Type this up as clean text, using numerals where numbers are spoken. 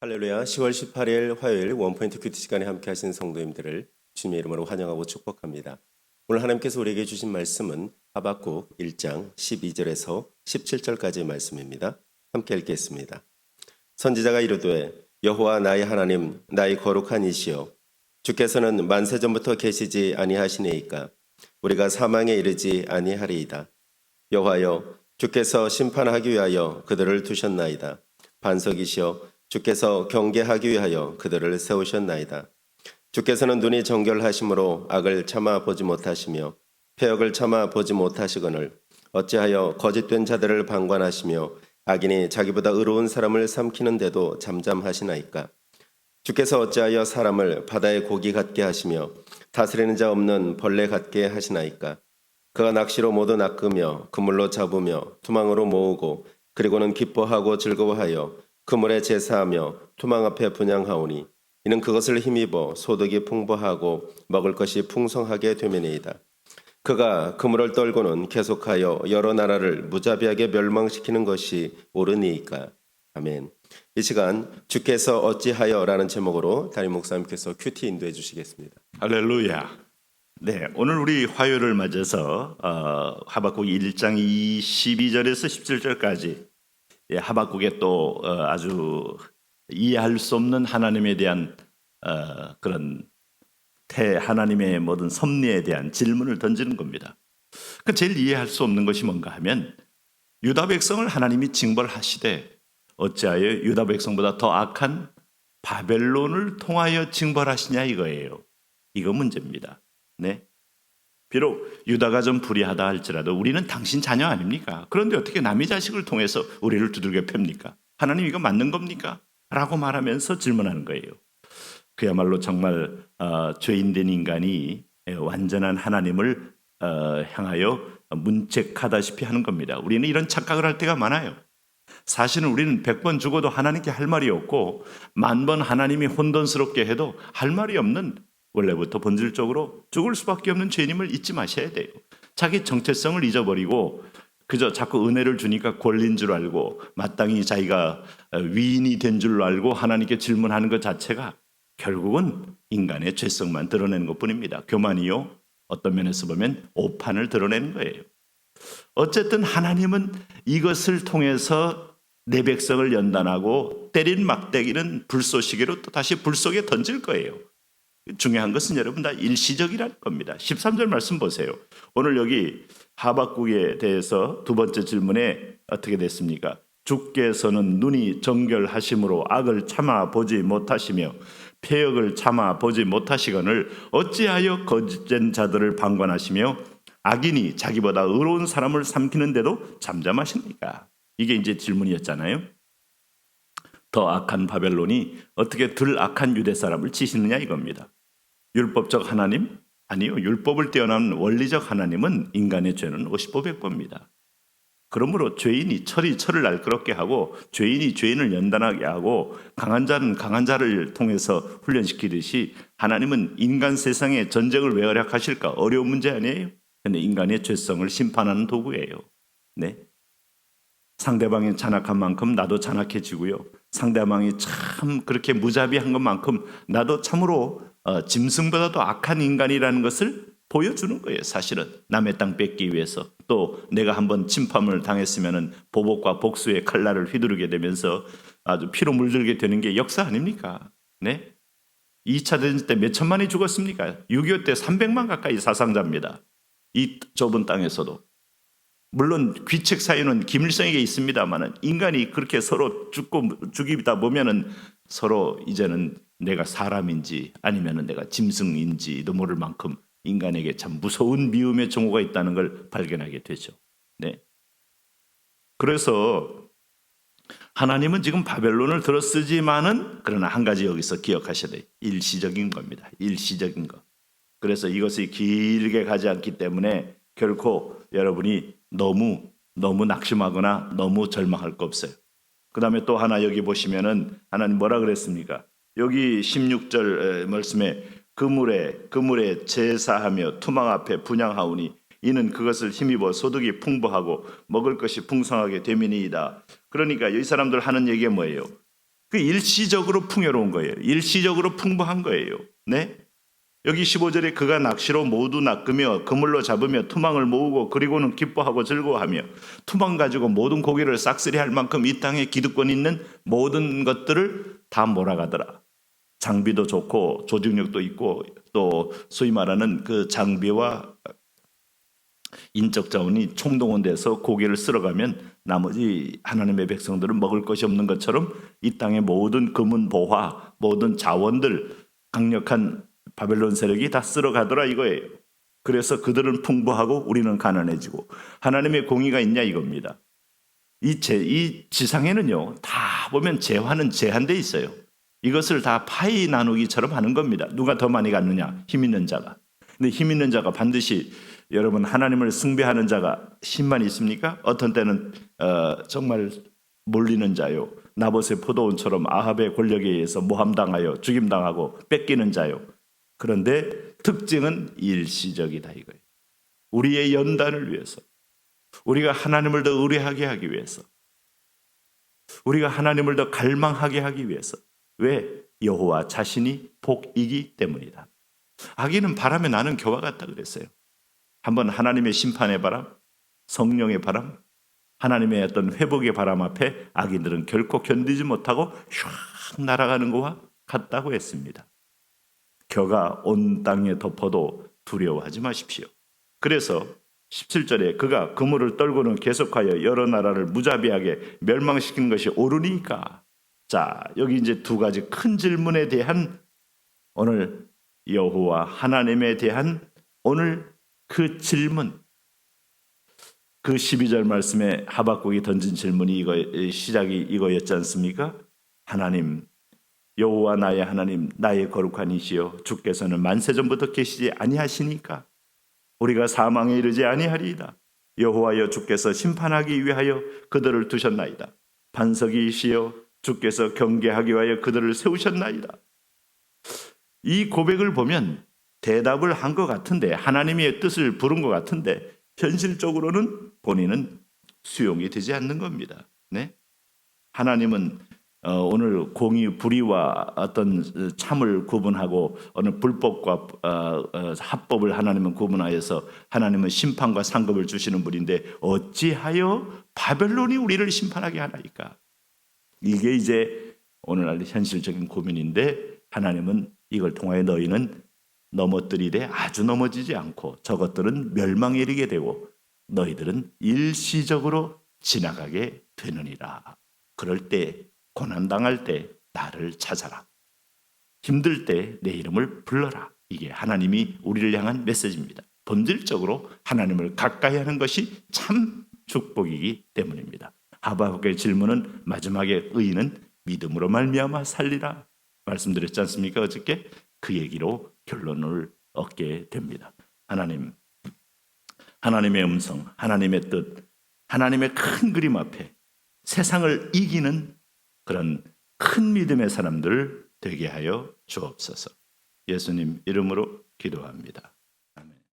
할렐루야. 10월 18일 화요일 원포인트 큐티 시간에 함께 하신 성도님들을 주님의 이름으로 환영하고 축복합니다. 오늘 하나님께서 우리에게 주신 말씀은 하박국 1장 12절에서 17절까지의 말씀입니다. 함께 읽겠습니다. 선지자가 이르되 여호와 나의 하나님 나의 거룩한 이시여 주께서는 만세전부터 계시지 아니하시니이까 우리가 사망에 이르지 아니하리이다. 여호와여 주께서 심판하기 위하여 그들을 두셨나이다. 반석이시여 주께서 경계하기 위하여 그들을 세우셨나이다. 주께서는 눈이 정결하심으로 악을 참아 보지 못하시며 패역을 참아 보지 못하시거늘 어찌하여 거짓된 자들을 방관하시며 악인이 자기보다 의로운 사람을 삼키는데도 잠잠하시나이까. 주께서 어찌하여 사람을 바다의 고기 같게 하시며 다스리는 자 없는 벌레 같게 하시나이까. 그가 낚시로 모두 낚으며 그물로 잡으며 투망으로 모으고 그리고는 기뻐하고 즐거워하여 그물에 제사하며 투망 앞에 분향하오니 이는 그것을 힘입어 소득이 풍부하고 먹을 것이 풍성하게 되매니이다. 그가 그물을 떨고는 계속하여 여러 나라를 무자비하게 멸망시키는 것이 옳으니이까. 아멘. 이 시간 주께서 어찌하여 라는 제목으로 담임 목사님께서 큐티 인도해 주시겠습니다. 할렐루야. 네, 오늘 우리 화요일을 맞아서 하박국 1장 12절에서 17절까지 하박국의 또 아주 이해할 수 없는 하나님에 대한 그런 하나님의 모든 섭리에 대한 질문을 던지는 겁니다. 그 제일 이해할 수 없는 것이 뭔가 하면 유다 백성을 하나님이 징벌하시되 어찌하여 유다 백성보다 더 악한 바벨론을 통하여 징벌하시냐 이거예요. 이거 문제입니다. 네. 비록 유다가 좀 불의하다 할지라도 우리는 당신 자녀 아닙니까? 그런데 어떻게 남의 자식을 통해서 우리를 두들겨 팹니까? 하나님 이거 맞는 겁니까? 라고 말하면서 질문하는 거예요. 그야말로 정말 죄인된 인간이 완전한 하나님을 향하여 문책하다시피 하는 겁니다. 우리는 이런 착각을 할 때가 많아요. 사실은 우리는 100번 죽어도 하나님께 할 말이 없고 10,000번 하나님이 혼돈스럽게 해도 할 말이 없는 원래부터 본질적으로 죽을 수밖에 없는 죄인임을 잊지 마셔야 돼요. 자기 정체성을 잊어버리고 그저 자꾸 은혜를 주니까 권리인 줄 알고 마땅히 자기가 위인이 된 줄 알고 하나님께 질문하는 것 자체가 결국은 인간의 죄성만 드러내는 것뿐입니다. 교만이요, 어떤 면에서 보면 오판을 드러내는 거예요. 어쨌든 하나님은 이것을 통해서 내 백성을 연단하고 때린 막대기는 불쏘시개로 또 다시 불 속에 던질 거예요. 중요한 것은 여러분 다 일시적이라는 겁니다. 13절 말씀 보세요. 오늘 여기 하박국에 대해서 두 번째 질문에 어떻게 됐습니까? 주께서는 눈이 정결하심으로 악을 참아 보지 못하시며 패역을 참아 보지 못하시거늘 어찌하여 거짓된 자들을 방관하시며 악인이 자기보다 의로운 사람을 삼키는데도 잠잠하십니까? 이게 이제 질문이었잖아요. 더 악한 바벨론이 어떻게 덜 악한 유대 사람을 치시느냐 이겁니다. 율법적 하나님? 아니요. 율법을 뛰어넘은 원리적 하나님은 인간의 죄는 50~100%입니다. 그러므로 죄인이 철을 날카롭게 하고 죄인이 죄인을 연단하게 하고 강한 자는 강한 자를 통해서 훈련시키듯이 하나님은 인간 세상에 전쟁을 왜 허락하실까? 어려운 문제 아니에요? 그런데 인간의 죄성을 심판하는 도구예요. 네. 상대방이 잔악한 만큼 나도 잔악해지고요. 상대방이 참 그렇게 무자비한 것만큼 나도 참으로 짐승보다도 악한 인간이라는 것을 보여주는 거예요. 사실은 남의 땅 뺏기 위해서 또 내가 한번 침범을 당했으면 보복과 복수의 칼날을 휘두르게 되면서 아주 피로 물들게 되는 게 역사 아닙니까? 네? 2차 대전 때 몇 천만이 죽었습니까? 6.25 때 300만 가까이 사상자입니다. 이 좁은 땅에서도. 물론 귀책 사유는 김일성에게 있습니다만 인간이 그렇게 서로 죽이다 보면은 서로 이제는 내가 사람인지 아니면은 내가 짐승인지도 모를 만큼 인간에게 참 무서운 미움의 증오가 있다는 걸 발견하게 되죠. 네. 그래서 하나님은 지금 바벨론을 들어쓰지만은 그러나 한 가지 여기서 기억하셔야 돼요. 일시적인 겁니다. 일시적인 것. 그래서 이것이 길게 가지 않기 때문에 결코 여러분이 너무 낙심하거나 너무 절망할 거 없어요. 그 다음에 또 하나 여기 보시면은 하나님 뭐라 그랬습니까? 여기 16절 말씀에 그물에 제사하며 투망 앞에 분향하오니 이는 그것을 힘입어 소득이 풍부하고 먹을 것이 풍성하게 되미니이다. 그러니까 이 사람들 하는 얘기가 뭐예요? 그 일시적으로 풍요로운 거예요. 일시적으로 풍부한 거예요. 네? 여기 15절에 그가 낚시로 모두 낚으며 그물로 잡으며 투망을 모으고 그리고는 기뻐하고 즐거워하며 투망 가지고 모든 고기를 싹쓸이 할 만큼 이 땅에 기득권 있는 모든 것들을 다 몰아가더라. 장비도 좋고 조직력도 있고 또 소위 말하는 그 장비와 인적 자원이 총동원돼서 고기를 쓸어가면 나머지 하나님의 백성들은 먹을 것이 없는 것처럼 이 땅의 모든 금은 보화, 모든 자원들, 강력한 바벨론 세력이 다 쓸어가더라 이거예요. 그래서 그들은 풍부하고 우리는 가난해지고 하나님의 공의가 있냐 이겁니다. 이 지상에는요 다 보면 재화는 제한돼 있어요. 이것을 다 파이 나누기처럼 하는 겁니다. 누가 더 많이 갖느냐? 힘 있는 자가. 근데 힘 있는 자가 반드시 여러분 하나님을 숭배하는 자가 힘만 있습니까? 어떤 때는 정말 몰리는 자요. 나봇의 포도원처럼 아합의 권력에 의해서 모함당하여 죽임당하고 뺏기는 자요. 그런데 특징은 일시적이다 이거예요. 우리의 연단을 위해서, 우리가 하나님을 더 의뢰하게 하기 위해서, 우리가 하나님을 더 갈망하게 하기 위해서. 왜? 여호와 자신이 복이기 때문이다. 악인은 바람에 나는 겨와 같다 그랬어요. 한번 하나님의 심판의 바람, 성령의 바람, 하나님의 어떤 회복의 바람 앞에 악인들은 결코 견디지 못하고 슉 날아가는 것과 같다고 했습니다. 겨가 온 땅에 덮어도 두려워하지 마십시오. 그래서 17절에 그가 그물을 떨고는 계속하여 여러 나라를 무자비하게 멸망시키는 것이 옳으니까. 자, 여기 이제 두 가지 큰 질문에 대한 오늘 여호와 하나님에 대한 오늘 그 질문, 그 12절 말씀에 하박국이 던진 질문이 시작이 이거였지 않습니까? 하나님, 여호와 나의 하나님, 나의 거룩한 이시여, 주께서는 만세전부터 계시지 아니하시니까 우리가 사망에 이르지 아니하리이다. 여호와여, 주께서 심판하기 위하여 그들을 두셨나이다. 반석이시여, 주께서 경계하기 위하여 그들을 세우셨나이다. 이 고백을 보면 대답을 한 것 같은데, 하나님의 뜻을 부른 것 같은데 현실적으로는 본인은 수용이 되지 않는 겁니다. 네? 하나님은 오늘 공의 불의와 어떤 참을 구분하고 어느 불법과 합법을 하나님은 구분하여서 하나님은 심판과 상급을 주시는 분인데 어찌하여 바벨론이 우리를 심판하게 하나이까? 이게 이제 오늘날 현실적인 고민인데 하나님은 이걸 통하여 너희는 넘어뜨리되 아주 넘어지지 않고 저것들은 멸망에 이르게 되고 너희들은 일시적으로 지나가게 되느니라. 그럴 때 고난당할 때 나를 찾아라. 힘들 때 내 이름을 불러라. 이게 하나님이 우리를 향한 메시지입니다. 본질적으로 하나님을 가까이 하는 것이 참 축복이기 때문입니다. 하박국의 질문은 마지막에 의인은 믿음으로 말미암아 살리라 말씀드렸지 않습니까? 어저께 그 얘기로 결론을 얻게 됩니다. 하나님, 하나님의 음성, 하나님의 뜻, 하나님의 큰 그림 앞에 세상을 이기는 그런 큰 믿음의 사람들 되게 하여 주옵소서. 예수님 이름으로 기도합니다.